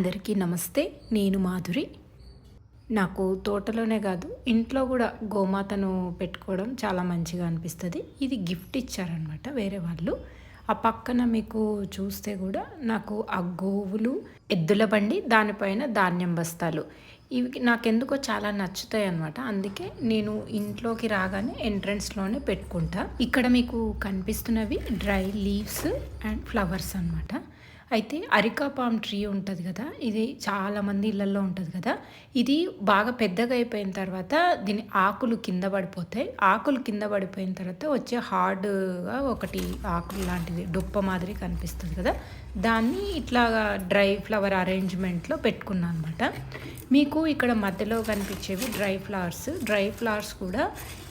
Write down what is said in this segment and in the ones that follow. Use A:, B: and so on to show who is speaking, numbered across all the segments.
A: అందరికీ నమస్తే. నేను మాధురి. నాకు తోటలోనే కాదు, ఇంట్లో కూడా గోమాతను పెట్టుకోవడం చాలా మంచిగా అనిపిస్తది. ఇది గిఫ్ట్ ఇచ్చారనమాట వేరే వాళ్ళు. ఆ పక్కన మీకు చూస్తే కూడా నాకు ఆ గోవులు, ఎద్దుల బండి, దానిపైన ధాన్యం బస్తాలు ఇవి నాకెందుకో చాలా నచ్చుతాయన్నమాట. అందుకే నేను ఇంట్లోకి రాగానే ఎంట్రన్స్‌లోనే పెట్టుకుంటా. ఇక్కడ మీకు కనిపిస్తున్నవి డ్రై లీవ్స్ అండ్ ఫ్లవర్స్ అనమాట. అయితే అరికా పామ్ ట్రీ ఉంటది గదా! ఇది చాలామంది ఇళ్లల్లో ఉంటది గదా! ఇది బాగా పెద్దగా అయిపోయిన తర్వాత దీని ఆకులు కింద పడిపోతాయి. ఆకులు కింద పడిపోయిన తర్వాత వచ్చే హార్డ్‌గా ఒకటి ఆకులు లాంటిది డొప్ప మాదిరి కనిపిస్తది కదా! దాన్ని ఇట్లాగా డ్రై ఫ్లవర్ అరేంజ్‌మెంట్‌లో పెట్టుకున్నా అనమాట. మీకు ఇక్కడ మధ్యలో కనిపించేవి డ్రై ఫ్లవర్స్. డ్రై ఫ్లవర్స్ కూడా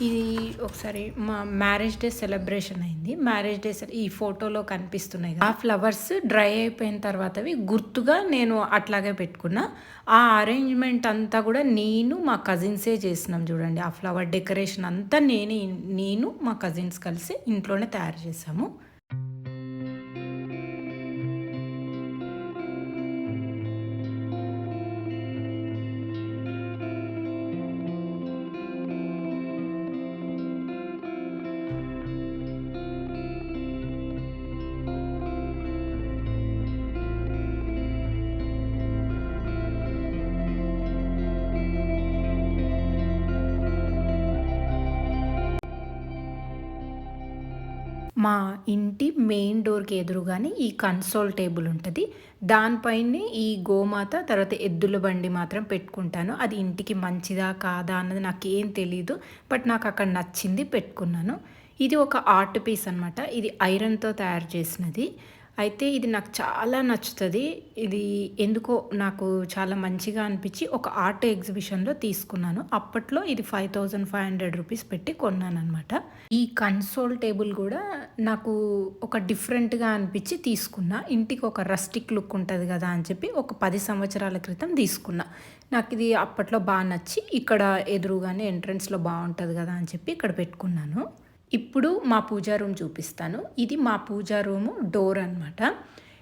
A: ఇది ఒకసారి మా మ్యారేజ్ డే సెలబ్రేషన్ అయింది. మ్యారేజ్ డే ఈ ఫోటోలో కనిపిస్తున్నాయి కదా! ఆ ఫ్లవర్స్ డ్రై అయిపోయిన తర్వాతవి గుర్తుగా నేను అట్లాగే పెట్టుకున్నా. ఆ అరేంజ్మెంట్ అంతా కూడా నేను మా కజిన్సే చేసినాం చూడండి. ఆ ఫ్లవర్ డెకరేషన్ అంతా నేను మా కజిన్స్ కలిసి ఇంట్లోనే తయారు చేసాము. మా ఇంటి మెయిన్ డోర్‌కి ఎదురుగానే ఈ కన్సోల్ టేబుల్ ఉంటది. దానిపైనే ఈ గోమాత, తర్వాత ఎద్దుల బండి మాత్రం పెట్టుకుంటాను. అది ఇంటికి మంచిదా? కాదా? అన్నది నాకేం తెలీదు. బట్ నాకక్కడ నచ్చింది పెట్టుకున్నాను. ఇది ఒక ఆర్ట్ పీస్ అనమాట. ఇది ఐరన్‌తో తయారు చేసినది. అయితే ఇది నాకు చాలా నచ్చుతది. ఇది ఎందుకో నాకు చాలా మంచిగా అనిపిచ్చి ఒక ఆర్ట్ ఎగ్జిబిషన్‌లో తీసుకున్నాను. అప్పట్లో ఇది 5500 రూపీస్ పెట్టి కొన్నాననమాట. ఈ కన్సోల్ టేబుల్ గూడా నాకు ఒక డిఫరెంట్‌గా అనిపిచ్చి తీసుకున్నా. ఇంటికి ఒక రస్టిక్ లుక్ ఉంటది గదా! అని చెప్పి ఒక 10 సంవత్సరాల క్రితం తీసుకున్నా. నాకిది అప్పట్లో నచ్చి ఇక్కడ ఎదురుగానే ఎంట్రన్స్‌లో బావుంటది గదా! అని చెప్పి ఇక్కడ పెట్టుకున్నాను. ఇప్పుడు మా పూజా రూమ్ చూపిస్తాను. ఇది మా పూజా రూము డోర్ అనమాట.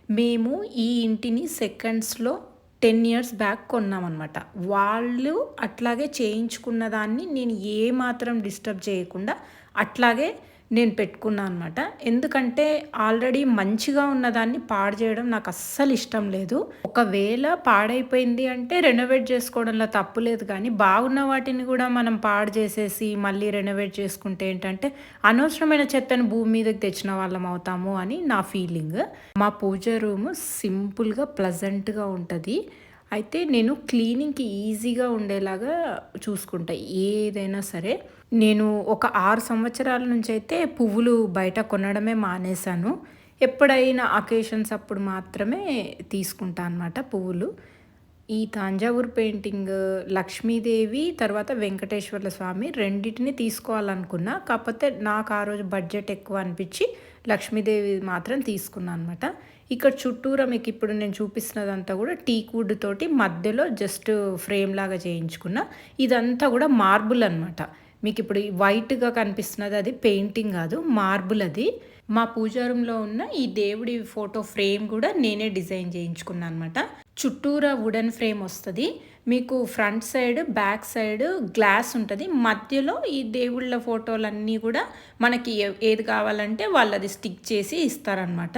A: మేము ఈ ఇంటిని సెకండ్స్‌లో 10 ఇయర్స్ బ్యాక్ కొన్నామనమాట. వాళ్ళు అట్లాగే చేయించుకున్న దాన్ని నేను ఏమాత్రం డిస్టర్బ్ చేయకుండా అట్లాగే నేను పెట్టుకున్నా అనమాట. ఎందుకంటే ఆల్రెడీ మంచిగా ఉన్నదాన్ని పాడు చేయడం నాకు అస్సలు ఇష్టం లేదు. ఒకవేళ పాడైపోయింది అంటే రెనోవేట్ చేసుకోవడంలో తప్పు లేదు కానీ, బాగున్న వాటిని కూడా మనం పాడు చేసేసి మళ్ళీ రెనోవేట్ చేసుకుంటే ఏంటంటే అనవసరమైన చెత్తను భూమి మీదకి తెచ్చిన వాళ్ళం అవుతాము అని నా ఫీలింగ్. మా పూజ రూము సింపుల్‌గా, ప్లెజెంట్‌గా ఉంటది. అయితే నేను క్లీనింగ్‌కి ఈజీగా ఉండేలాగా చూసుకుంటా ఏదైనా సరే. నేను ఒక 6 సంవత్సరాల నుంచైతే పువ్వులు బయట కొనడమే మానేశాను. ఎప్పుడైనా అకేషన్స్ అప్పుడు మాత్రమే తీసుకుంటా అనమాట పువ్వులు. ఈ తంజావూరు పెయింటింగ్ లక్ష్మీదేవి, తర్వాత వెంకటేశ్వర్ల స్వామి రెండిటిని తీసుకోవాలనుకున్నా. కాకపోతే నాకు ఆ రోజు బడ్జెట్ ఎక్కువ అనిపిచ్చి లక్ష్మీదేవి మాత్రం తీసుకున్నా అనమాట. ఇక్కడ చుట్టూరా మీకు ఇప్పుడు నేను చూపిస్తున్నదంతా కూడా టీక్ వుడ్ తోటి మధ్యలో జస్ట్ ఫ్రేమ్ లాగా చేయించుకున్నా. ఇదంతా కూడా మార్బుల్ అనమాట. మీకు ఇప్పుడు ఈ వైట్‌గా కనిపిస్తున్నది అది పెయింటింగ్ కాదు, మార్బుల్ అది. మా పూజా రూమ్‌లో ఉన్న ఈ దేవుడి ఫోటో ఫ్రేమ్ కూడా నేనే డిజైన్ చేయించుకున్నా అనమాట. చుట్టూరా వుడెన్ ఫ్రేమ్ వస్తది. మీకు front side, back side glass ఉంటది. మధ్యలో ఈ దేవుళ్ళ ఫోటోలన్నీ కూడా మనకి ఏది కావాలంటే వాళ్ళది స్టిక్ చేసి ఇస్తారనమాట.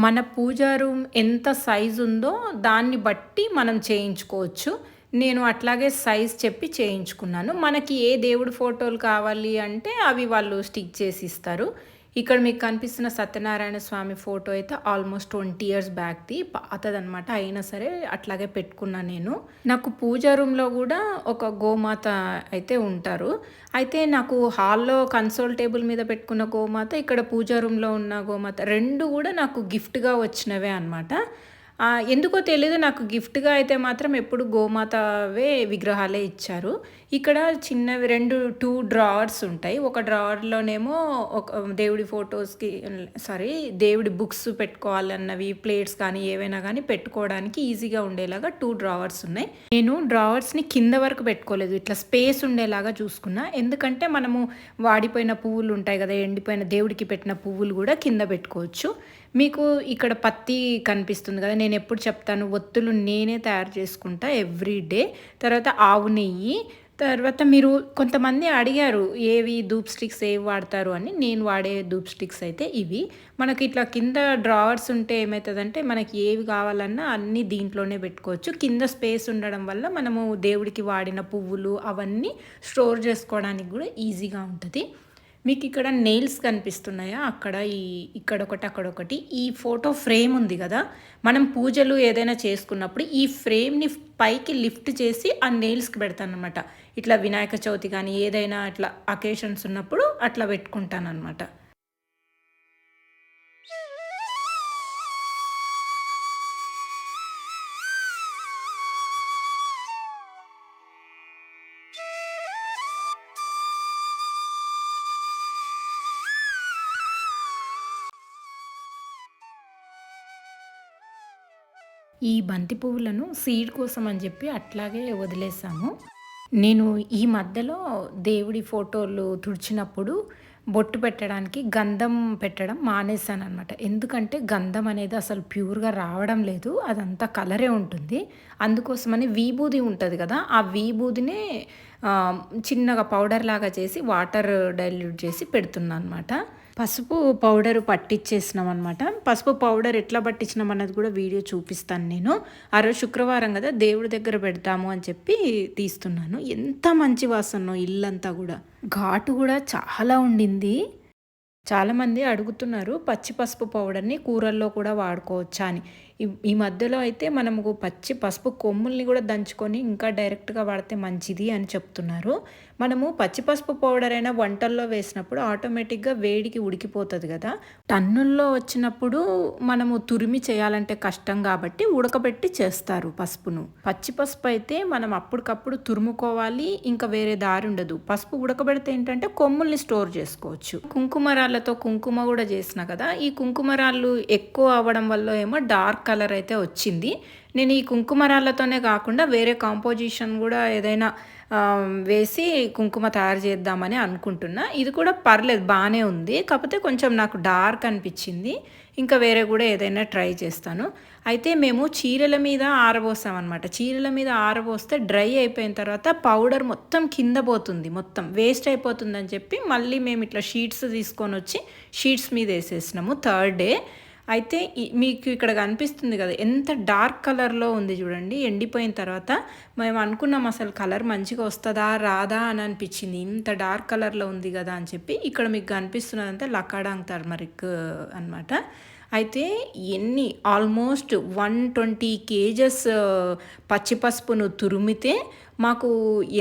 A: మన పూజా రూమ్ ఎంత సైజు ఉందో దాన్ని బట్టి మనం చేయించుకోవచ్చు. నేను అట్లాగే సైజ్ చెప్పి చేయించుకున్నాను. మనకి ఏ దేవుడి ఫోటోలు కావాలి అంటే అవి వాళ్ళు స్టిక్ చేసి ఇస్తారు. ఇక్కడ మీకు కనిపిస్తున్న సత్యనారాయణ స్వామి ఫోటో అయితే ఆల్మోస్ట్ 20 ఇయర్స్ బ్యాక్‌ది పాతదనమాట. అయినా సరే అట్లాగే పెట్టుకున్నా నేను. నాకు పూజా రూమ్‌లో కూడా ఒక గోమాత అయితే ఉంటారు. అయితే నాకు హాల్‌లో కన్సోల్ టేబుల్ మీద పెట్టుకున్న గోమాత, ఇక్కడ పూజా రూమ్‌లో ఉన్న గోమాత 2 కూడా నాకు గిఫ్ట్‌గా వచ్చినవే అనమాట. ఎందుకో తెలీదు, నాకు గిఫ్ట్‌గా అయితే మాత్రం ఎప్పుడు గోమాతవే విగ్రహాలే ఇచ్చారు. ఇక్కడ చిన్నవి 2 డ్రావర్స్ ఉంటాయి. ఒక డ్రావర్‌లోనేమో ఒక దేవుడి ఫోటోస్‌కి సారీ దేవుడి బుక్స్ పెట్టుకోవాలన్నవి, ప్లేట్స్ కానీ, ఏవైనా గానీ పెట్టుకోవడానికి ఈజీగా ఉండేలాగా 2 డ్రావర్స్ ఉన్నాయి. నేను డ్రావర్స్‌ని కింద వరకు పెట్టుకోలేదు. ఇట్లా స్పేస్ ఉండేలాగా చూసుకున్నా. ఎందుకంటే మనము వాడిపోయిన పువ్వులు ఉంటాయి గదా! ఎండిపోయిన దేవుడికి పెట్టిన పువ్వులు గూడా కింద పెట్టుకోవచ్చు. మీకు ఇక్కడ పత్తి కనిపిస్తుంది కదా! నేనెప్పుడు చెప్తాను ఒత్తులు నేనే తయారు చేసుకుంటా ఎవ్రీ డే. తర్వాత ఆవు నెయ్యి, తర్వాత మీరు కొంతమంది అడిగారు ఏవి ధూప్ స్టిక్స్ ఏవి వాడతారు అని. నేను వాడే ధూప్ స్టిక్స్ అయితే ఇవి. మనకి ఇట్లా కింద డ్రావర్స్ ఉంటే ఏమైతదంటే మనకి ఏవి కావాలన్నా అన్నీ దీంట్లోనే పెట్టుకోవచ్చు. కింద స్పేస్ ఉండడం వల్ల మనము దేవుడికి వాడిన పువ్వులు అవన్నీ స్టోర్ చేసుకోవడానికి కూడా ఈజీగా ఉంటది. మీకిక్కడ నెయిల్స్ కనిపిస్తున్నాయా? ఇక్కడొకటి, అక్కడొకటి. ఈ ఫోటో ఫ్రేమ్ ఉంది గదా! మనం పూజలు ఏదైనా చేసుకున్నప్పుడు ఈ ఫ్రేమ్‌ని పైకి లిఫ్ట్ చేసి ఆ నెయిల్స్‌కి పెడతాననమాట. ఇట్లా వినాయక చవితి గానీ, ఏదైనా అట్లా అకేషన్స్ ఉన్నప్పుడు అట్లా పెట్టుకుంటాననమాట. ఈ బంతి పువ్వులను సీడ్ కోసం అని చెప్పి అట్లాగే వదిలేసాము. నేను ఈ మధ్యలో దేవుడి ఫోటోలు తుడిచినప్పుడు బొట్టు పెట్టడానికి గంధం పెట్టడం మానేశాననమాట. ఎందుకంటే గంధం అనేది అసలు ప్యూర్‌గా రావడం లేదు. అదంతా కలరే ఉంటుంది. అందుకోసమని విభూది ఉంటది కదా! ఆ విభూదినే చిన్నగా పౌడర్‌లాగా చేసి వాటర్ డైల్యూట్ చేసి పెడుతున్నా అనమాట. పసుపు పౌడర్ పట్టిచ్చేసినామనమాట. పసుపు పౌడర్ ఎట్లా పట్టించినాం అన్నది కూడా వీడియో చూపిస్తాను నేను. ఆ రోజు శుక్రవారం కదా! దేవుడి దగ్గర పెడతాము అని చెప్పి తీస్తున్నాను. ఎంత మంచి వాసనో ఇల్లంతా గూడా. ఘాటు గూడా చాలా ఉండింది. చాలామంది అడుగుతున్నారు పచ్చి పసుపు పౌడర్‌ని కూరల్లో కూడా వాడుకోవచ్చా అని. ఈ ఈ మధ్యలో అయితే మనము పచ్చి పసుపు కొమ్ముల్ని కూడా దంచుకొని ఇంకా డైరెక్ట్‌గా వాడితే మంచిది అని చెప్తున్నారు. మనము పచ్చి పసుపు పౌడర్ అయినా వంటల్లో వేసినప్పుడు ఆటోమేటిక్‌గా వేడికి ఉడికిపోతది గదా! టన్నుల్లో వచ్చినప్పుడు మనము తురిమి చేయాలంటే కష్టం కాబట్టి ఉడకబెట్టి చేస్తారు పసుపును. పచ్చి పసుపు అయితే మనం అప్పటికప్పుడు తురుముకోవాలి. ఇంకా వేరే దారి ఉండదు. పసుపు ఉడకబెడితే ఏంటంటే కొమ్ముల్ని స్టోర్ చేసుకోవచ్చు. కుంకుమ రాళ్ళతో కుంకుమ కూడా చేసిన కదా! ఈ కుంకుమ రాళ్ళు ఎక్కువ అవ్వడం వల్ల ఏమో డార్క్ కలర్ అయితే వచ్చింది. నేను ఈ కుంకుమ రాళ్ళతోనే కాకుండా వేరే కాంపోజిషన్ కూడా ఏదైనా వేసి కుంకుమ తయారు చేద్దామని అనుకుంటున్నా. ఇది కూడా పర్లేదు బానే ఉంది. కాకపోతే కొంచెం నాకు డార్క్ అనిపించింది. ఇంకా వేరే కూడా ఏదైనా ట్రై చేస్తాను. అయితే మేము చీరల మీద ఆరబోసామనమాట. చీరల మీద ఆరబోస్తే డ్రై అయిపోయిన తర్వాత పౌడర్ మొత్తం కింద పోతుంది. మొత్తం వేస్ట్ అయిపోతుందని చెప్పి మళ్ళీ మేము ఇట్లా షీట్స్ తీసుకొనొచ్చి షీట్స్ మీద ఏసేసినాము థర్డ్ డే. అయితే మీకు ఇక్కడ కనిపిస్తుంది కదా! ఎంత డార్క్ కలర్‌లో ఉంది చూడండి. ఎండిపోయిన తర్వాత మేము అనుకున్నాం అసలు కలర్ మంచిగా వస్తదా? రాదా? అని అనిపించింది. ఇంత డార్క్ కలర్‌లో ఉంది కదా! అని చెప్పి ఇక్కడ మీకు కనిపిస్తున్నదంతా లకాడాంగ్ టర్మరిక్ అనమాట. అయితే ఆల్మోస్ట్ 120 కేజెస్ పచ్చి పసుపును తురిమితే మాకు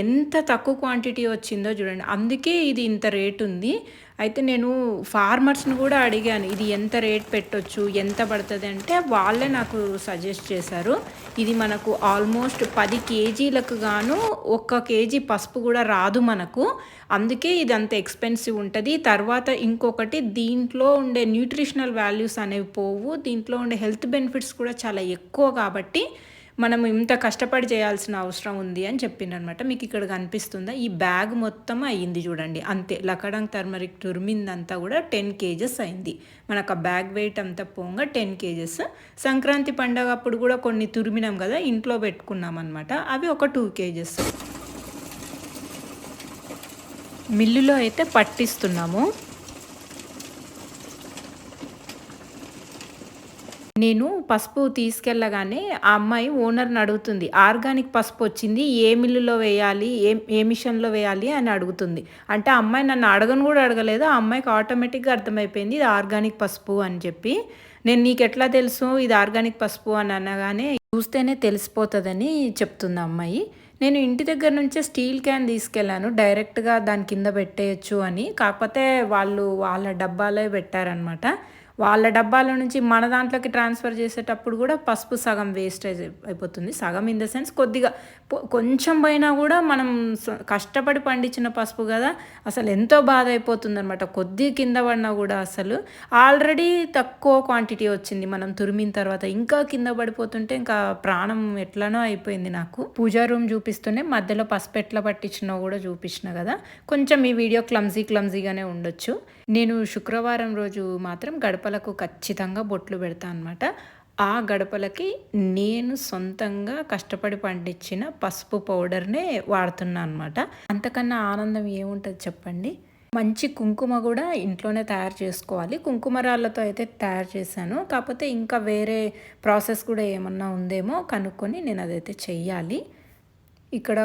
A: ఎంత తక్కువ క్వాంటిటీ వచ్చిందో చూడండి. అందుకే ఇది ఇంత రేట్ ఉంది. అయితే నేను ఫార్మర్స్‌ని కూడా అడిగాను. ఇది ఎంత రేట్ పెట్టొచ్చు? ఎంత పడతది? అంటే వాళ్ళే నాకు సజెస్ట్ చేశారు. ఇది మనకు ఆల్మోస్ట్ 10 కేజీలకు గాను 1 కేజీ పసుపు కూడా రాదు మనకు. అందుకే ఇది అంత ఎక్స్‌పెన్సివ్ ఉంటది. తర్వాత ఇంకొకటి దీంట్లో ఉండే న్యూట్రిషనల్ వాల్యూస్ అనేవి పోవు. దీంట్లో ఉండే హెల్త్ బెనిఫిట్స్ కూడా చాలా ఎక్కువ కాబట్టి మనం ఇంత కష్టపడి చేయాల్సిన అవసరం ఉంది అని చెప్పిండ్రనమాట. మీకు ఇక్కడ కనిపిస్తుందా? ఈ బ్యాగ్ మొత్తం అయ్యింది చూడండి. అంతే లకడంగ్ టర్మరిక్ తురిమిందంతా కూడా 10 కేజెస్ అయింది. మనకు ఆ బ్యాగ్ వెయిట్ అంతా పోగా 10 కేజెస్. సంక్రాంతి పండగ అప్పుడు కూడా కొన్ని తురిమినాం కదా! ఇంట్లో పెట్టుకున్నాం అనమాట. అవి ఒక 2 కేజెస్. మిల్లులో అయితే పట్టిస్తున్నాము. నేను పసుపు తీసుకెళ్ళగానే ఆ అమ్మాయి ఓనర్‌ని అడుగుతుంది. ఆర్గానిక్ పసుపు వచ్చింది. ఏ మిల్లులో వేయాలి? ఏ మిషన్‌లో వేయాలి? అని అడుగుతుంది. అంటే ఆ అమ్మాయి నన్ను అడగను కూడా అడగలేదు. ఆ అమ్మాయికి ఆటోమేటిక్‌గా అర్థమైపోయింది ఇది ఆర్గానిక్ పసుపు అని చెప్పి. నేను నీకెట్లా తెలుసు ఇది ఆర్గానిక్ పసుపు అని అనగానే చూస్తేనే తెలిసిపోతదని చెప్తుంది ఆ అమ్మాయి. నేను ఇంటి దగ్గర నుంచే స్టీల్ క్యాన్ తీసుకెళ్ళాను. డైరెక్ట్‌గా దాని కింద పెట్టేయొచ్చు అని. కాకపోతే వాళ్ళు వాళ్ళ డబ్బాలో పెట్టారనమాట. వాళ్ళ డబ్బాల నుంచి మన దాంట్లోకి ట్రాన్స్ఫర్ చేసేటప్పుడు కూడా పసుపు సగం వేస్టేజ్ అయిపోతుంది. సగం ఇన్ ద సెన్స్ కొద్దిగా కొంచెం పోయినా కూడా మనం కష్టపడి పండించిన పసుపు కదా, అసలు ఎంతో బాధ అయిపోతుందనమాట. కొద్దిగా కింద పడినా కూడా అసలు ఆల్రెడీ తక్కువ క్వాంటిటీ వచ్చింది, మనం తురిమిన తర్వాత ఇంకా కింద పడిపోతుంటే ఇంకా ప్రాణం ఎట్లనో అయిపోయింది నాకు. పూజా రూమ్ చూపిస్తూనే మధ్యలో పసుపు ఎట్లా పట్టించినా కూడా చూపించిన కదా. కొంచెం ఈ వీడియో క్లమ్జీగానే ఉండొచ్చు. నేను శుక్రవారం రోజు మాత్రం గడపలకు ఖచ్చితంగా బొట్లు పెడతా అనమాట. ఆ గడపలకి నేను సొంతంగా కష్టపడి పండించిన పసుపు పౌడర్నే వాడుతున్నా అనమాట. అంతకన్నా ఆనందం ఏముంటుంది చెప్పండి. మంచి కుంకుమ కూడా ఇంట్లోనే తయారు చేసుకోవాలి. కుంకుమ రాళ్ళతో అయితే తయారు చేశాను, కాకపోతే ఇంకా వేరే ప్రాసెస్ కూడా ఏమన్నా ఉందేమో కనుక్కొని నేను అదైతే చెయ్యాలి. ఇక్కడ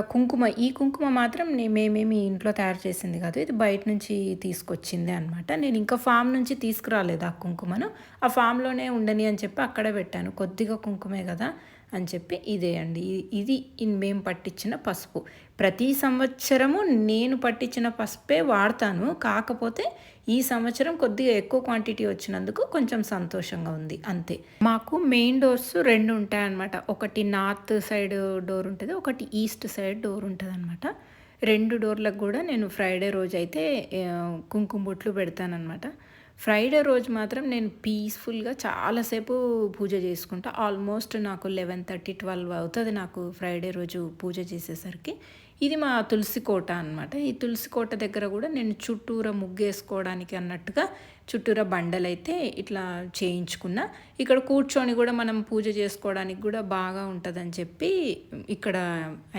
A: ఈ కుంకుమ మాత్రం మేమేమి ఇంట్లో తయారు చేసింది కాదు, ఇది బయట నుంచి తీసుకొచ్చిందే అనమాట. నేను ఇంకా ఫామ్ నుంచి తీసుకురాలేదు ఆ కుంకుమను, ఆ ఫామ్లోనే ఉండని అని చెప్పి అక్కడే పెట్టాను. కొద్దిగా కుంకుమే కదా అని చెప్పి ఇదే అండి, ఇది మేము పట్టించిన పసుపు. ప్రతి సంవత్సరము నేను పట్టించిన పసుపే వాడతాను, కాకపోతే ఈ సంవత్సరం కొద్దిగా ఎక్కువ క్వాంటిటీ వచ్చినందుకు కొంచెం సంతోషంగా ఉంది అంతే. మాకు మెయిన్ డోర్స్ 2 ఉంటాయన్నమాట. ఒకటి నార్త్ సైడ్ డోర్ ఉంటుంది, ఒకటి ఈస్ట్ సైడ్ డోర్ ఉంటుంది అనమాట. 2 డోర్లకు కూడా నేను ఫ్రైడే రోజు అయితే కుంకుమ బొట్లు పెడతానమాట. ఫ్రైడే రోజు మాత్రం నేను పీస్ఫుల్గా చాలాసేపు పూజ చేసుకుంటా. ఆల్మోస్ట్ నాకు 11:30, 12 అవుతుంది నాకు ఫ్రైడే రోజు పూజ చేసేసరికి. ఇది మా తులసి కోట అనమాట. ఈ తులసి కోట దగ్గర కూడా నేను చుట్టూరా ముగ్గేసుకోవడానికి అన్నట్టుగా చుట్టూరా బండలైతే ఇట్లా చేయించుకున్నా. ఇక్కడ కూర్చొని కూడా మనం పూజ చేసుకోవడానికి కూడా బాగా ఉంటుందని చెప్పి ఇక్కడ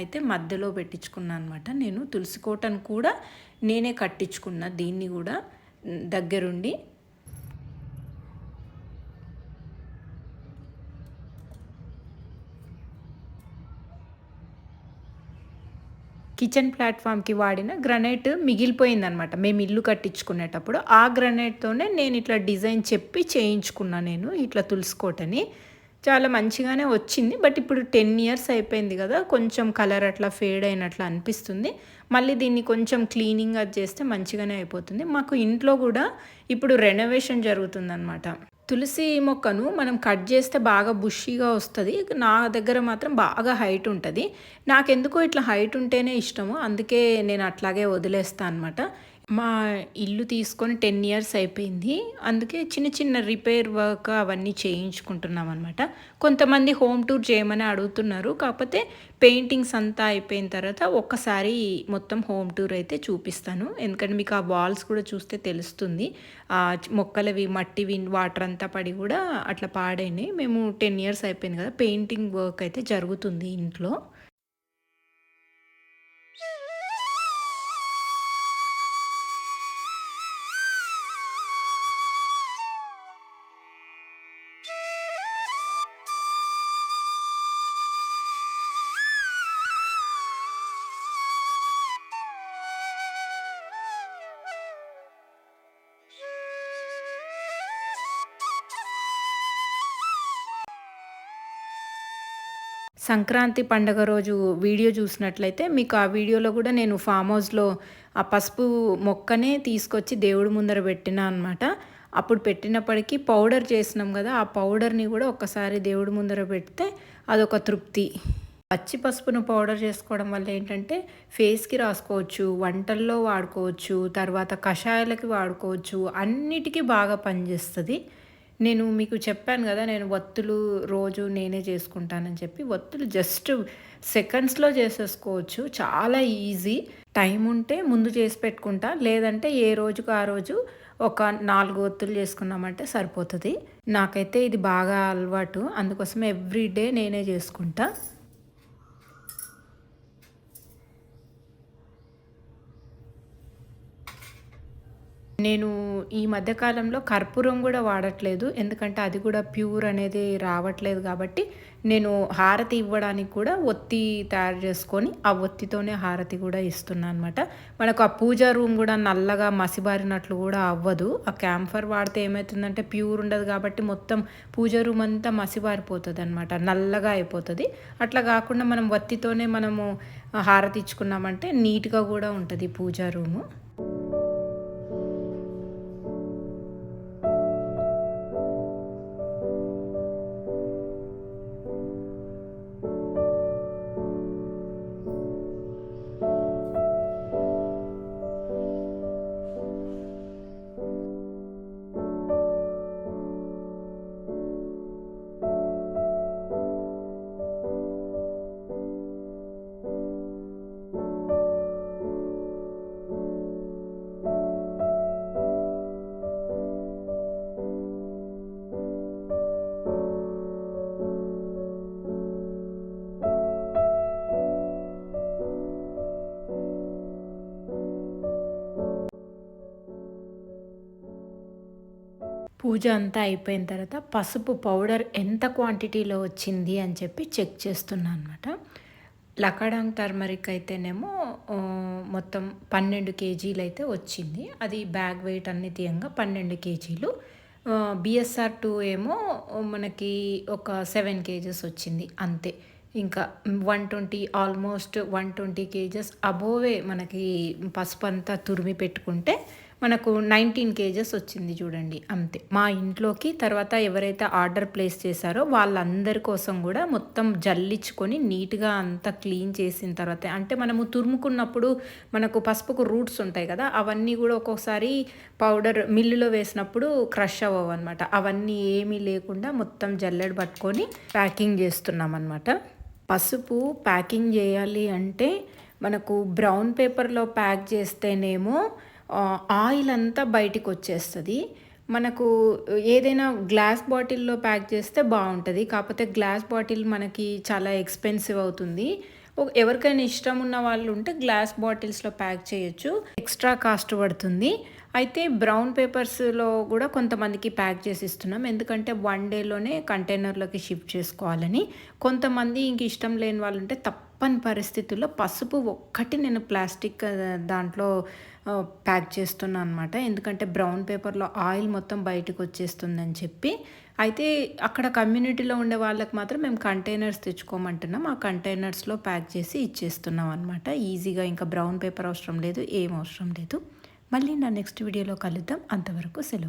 A: అయితే మధ్యలో పెట్టించుకున్నా అనమాట. నేను తులసి కోటను కూడా నేనే కట్టించుకున్నా, దీన్ని కూడా దగ్గరుండి. కిచెన్ ప్లాట్ఫామ్కి వాడిన గ్రనైట్ మిగిలిపోయిందనమాట మేము ఇల్లు కట్టించుకునేటప్పుడు. ఆ గ్రనైట్తోనే నేను ఇట్లా డిజైన్ చెప్పి చేయించుకున్నా నేను ఇట్లా తులుసుకోటని. చాలా మంచిగానే వచ్చింది. బట్ ఇప్పుడు 10 years అయిపోయింది కదా, కొంచెం కలర్ అట్లా ఫేడ్ అయినట్లు అనిపిస్తుంది. మళ్ళీ దీన్ని కొంచెం క్లీనింగ్ అది చేస్తే మంచిగానే అయిపోతుంది. మాకు ఇంట్లో కూడా ఇప్పుడు రెనోవేషన్ జరుగుతుందన్నమాట. తులసి మొక్కను మనం కట్ చేస్తే బాగా బుషీగా వస్తుంది, నా దగ్గర మాత్రం బాగా హైట్ ఉంటుంది. నాకెందుకో ఇట్లా హైట్ ఉంటేనే ఇష్టము, అందుకే నేను అట్లాగే వదిలేస్తాను అనమాట. మా ఇల్లు తీసుకొని 10 years అయిపోయింది, అందుకే చిన్న చిన్న రిపేర్ వర్క్ అవన్నీ చేయించుకుంటున్నాం అనమాట. కొంతమంది హోమ్ టూర్ చేయమని అడుగుతున్నారు, కాకపోతే పెయింటింగ్స్ అంతా అయిపోయిన తర్వాత ఒక్కసారి మొత్తం హోమ్ టూర్ అయితే చూపిస్తాను. ఎందుకంటే మీకు ఆ వాల్స్ కూడా చూస్తే తెలుస్తుంది, మొక్కలవి మట్టివి వాటర్ అంతా పడి కూడా అట్లా పాడైనాయి. మేము 10 years అయిపోయింది కదా, పెయింటింగ్ వర్క్ అయితే జరుగుతుంది ఇంట్లో. సంక్రాంతి పండగ రోజు వీడియో చూసినట్లయితే మీకు ఆ వీడియోలో కూడా నేను ఫామ్ హౌస్లో ఆ పసుపు మొక్కనే తీసుకొచ్చి దేవుడి ముందర పెట్టినా అనమాట. అప్పుడు పెట్టినప్పటికీ పౌడర్ చేసినాం కదా, ఆ పౌడర్ని కూడా ఒక్కసారి దేవుడి ముందర పెడితే అదొక తృప్తి. పచ్చి పసుపును పౌడర్ చేసుకోవడం వల్ల ఏంటంటే ఫేస్కి రాసుకోవచ్చు, వంటల్లో వాడుకోవచ్చు, తర్వాత కషాయాలకి వాడుకోవచ్చు, అన్నిటికీ బాగా పనిచేస్తుంది. నేను మీకు చెప్పాను కదా, నేను ఒత్తులు రోజు నేనే చేసుకుంటానని చెప్పి. ఒత్తులు జస్ట్ సెకండ్స్లో చేసేసుకోవచ్చు, చాలా ఈజీ. టైం ఉంటే ముందు చేసి పెట్టుకుంటా, లేదంటే ఏ రోజుకు ఆ రోజు ఒక 4 ఒత్తులు చేసుకున్నామంటే సరిపోతుంది. నాకైతే ఇది బాగా అలవాటు, అందుకోసం ఎవ్రీడే నేనే చేసుకుంటా. నేను ఈ మధ్యకాలంలో కర్పూరం కూడా వాడట్లేదు, ఎందుకంటే అది కూడా ప్యూర్ అనేది రావట్లేదు కాబట్టి నేను హారతి ఇవ్వడానికి కూడా ఒత్తి తయారు చేసుకొని ఆ ఒత్తితోనే హారతి కూడా ఇస్తున్నాను అనమాట. మనకు ఆ పూజా రూమ్ కూడా నల్లగా మసిబారినట్లు కూడా అవ్వదు. ఆ క్యాంఫర్ వాడితే ఏమవుతుందంటే ప్యూర్ ఉండదు కాబట్టి మొత్తం పూజా రూమ్ అంతా మసిబారిపోతుంది అనమాట, నల్లగా అయిపోతుంది. అట్లా కాకుండా మనం ఒత్తితోనే మనము హారతి ఇచ్చుకున్నామంటే నీట్గా కూడా ఉంటుంది పూజా రూము. పూజ అంతా అయిపోయిన తర్వాత పసుపు పౌడర్ ఎంత క్వాంటిటీలో వచ్చింది అని చెప్పి చెక్ చేస్తున్నా అనమాట. లకాడాంగ్ టర్మరిక్ అయితేనేమో మొత్తం 12 కేజీలు అయితే వచ్చింది. అది బ్యాగ్ వెయిట్ అన్ని తీయంగా 12 కేజీలు. బిఎస్ఆర్ 2 ఏమో మనకి ఒక 7 కేజెస్ వచ్చింది అంతే. ఇంకా 120 ఆల్మోస్ట్ 120 కేజెస్ అబోవే మనకి పసుపు అంతా తురిమి పెట్టుకుంటే మనకు 19 కేజెస్ వచ్చింది చూడండి అంతే. మా ఇంట్లోకి తర్వాత ఎవరైతే ఆర్డర్ ప్లేస్ చేశారో వాళ్ళందరి కోసం కూడా మొత్తం జల్లించుకొని నీట్గా అంతా క్లీన్ చేసిన తర్వాత, అంటే మనము తురుముకున్నప్పుడు మనకు పసుపుకు రూట్స్ ఉంటాయి కదా, అవన్నీ కూడా ఒక్కొక్కసారి పౌడర్ మిల్లులో వేసినప్పుడు క్రష్ అవ్వవు అనమాట. అవన్నీ ఏమీ లేకుండా మొత్తం జల్లెడ పట్టుకొని ప్యాకింగ్ చేస్తున్నాం అనమాట. పసుపు ప్యాకింగ్ చేయాలి అంటే మనకు బ్రౌన్ పేపర్లో ప్యాక్ చేస్తేనేమో ఆయిల్ అంతా బయటికి వచ్చేస్తుంది. మనకు ఏదైనా గ్లాస్ బాటిల్లో ప్యాక్ చేస్తే బాగుంటుంది. కాకపోతే గ్లాస్ బాటిల్ మనకి చాలా ఎక్స్పెన్సివ్ అవుతుంది. ఎవరికైనా ఇష్టం ఉన్న వాళ్ళు ఉంటే గ్లాస్ బాటిల్స్లో ప్యాక్ చేయొచ్చు, ఎక్స్ట్రా కాస్ట్ పడుతుంది. అయితే బ్రౌన్ పేపర్స్లో కూడా కొంతమందికి ప్యాక్ చేసి ఇస్తున్నాం, ఎందుకంటే 1 డేలోనే కంటైనర్లోకి షిఫ్ట్ చేసుకోవాలని. కొంతమంది ఇంక ఇష్టం లేని వాళ్ళు ఉంటే తప్పని పరిస్థితుల్లో పసుపు ఒక్కటి నేను ప్లాస్టిక్ దాంట్లో ప్యాక్ చేస్తున్నా అనమాట, ఎందుకంటే బ్రౌన్ పేపర్లో ఆయిల్ మొత్తం బయటకు వచ్చేస్తుందని చెప్పి. అయితే అక్కడ కమ్యూనిటీలో ఉండే వాళ్ళకి మాత్రం మేము కంటైనర్స్ తెచ్చుకోమంటున్నాం, ఆ కంటైనర్స్లో ప్యాక్ చేసి ఇచ్చేస్తున్నాం అనమాట. ఈజీగా ఇంకా బ్రౌన్ పేపర్ అవసరం లేదు, ఏం అవసరం లేదు. మళ్ళీ నా నెక్స్ట్ వీడియోలో కలుద్దాం. అంతవరకు సెలవు.